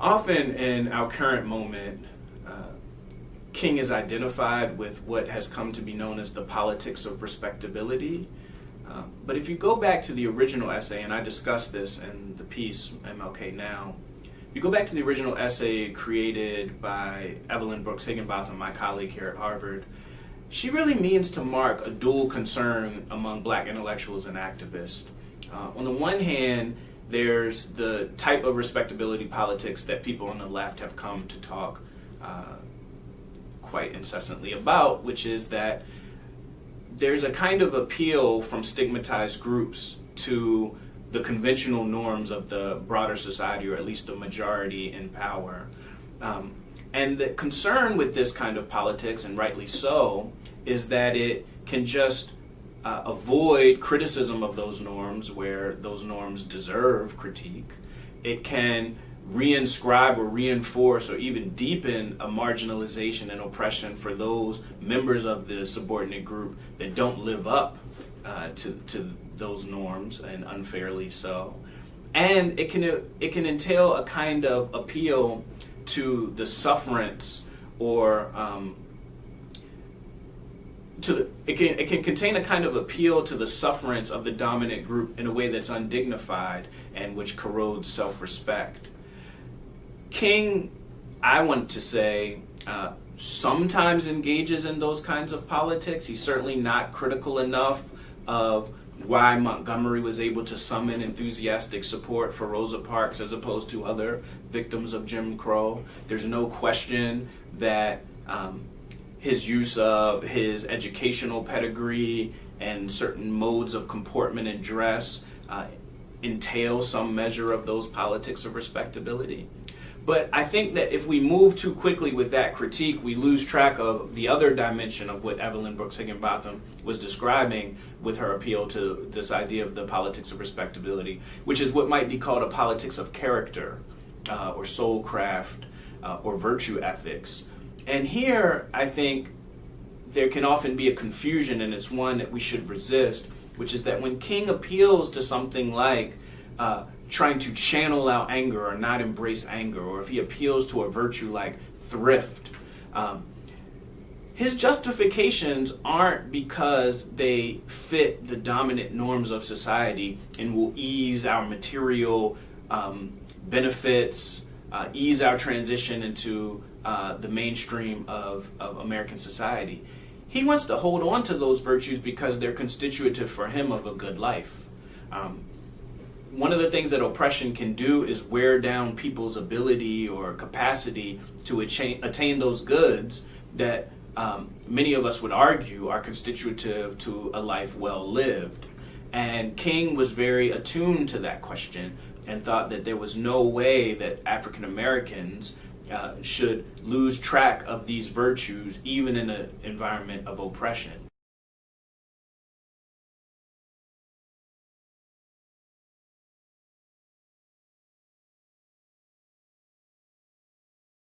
Often in our current moment, King is identified with what has come to be known as the politics of respectability. But if you go back to the original essay, and I discussed this in the piece MLK Now, if you go back to the original essay created by Evelyn Brooks Higginbotham, my colleague here at Harvard, she really means to mark a dual concern among black intellectuals and activists. On the one hand, there's the type of respectability politics that people on the left have come to talk quite incessantly about, which is that there's a kind of appeal from stigmatized groups to the conventional norms of the broader society, or at least the majority in power. And the concern with this kind of politics, and rightly so, is that it can just avoid criticism of those norms where those norms deserve critique. It can reinscribe or reinforce or even deepen a marginalization and oppression for those members of the subordinate group that don't live up to those norms, and unfairly so. And it can entail a kind of appeal to the sufferance, or it can contain a kind of appeal to the sufferance of the dominant group in a way that's undignified and which corrodes self-respect. King, I want to say, sometimes engages in those kinds of politics. He's certainly not critical enough of why Montgomery was able to summon enthusiastic support for Rosa Parks as opposed to other victims of Jim Crow. There's no question that his use of his educational pedigree and certain modes of comportment and dress entail some measure of those politics of respectability. But I think that if we move too quickly with that critique, we lose track of the other dimension of what Evelyn Brooks Higginbotham was describing with her appeal to this idea of the politics of respectability, which is what might be called a politics of character, or soul craft, or virtue ethics. And here, I think, there can often be a confusion, and it's one that we should resist, which is that when King appeals to something like trying to channel out anger or not embrace anger, or if he appeals to a virtue like thrift, his justifications aren't because they fit the dominant norms of society and will ease our material benefits, ease our transition into the mainstream of American society. He wants to hold on to those virtues because they're constitutive for him of a good life. One of the things that oppression can do is wear down people's ability or capacity to attain those goods that many of us would argue are constitutive to a life well lived. And King was very attuned to that question and thought that there was no way that African Americans should lose track of these virtues even in an environment of oppression.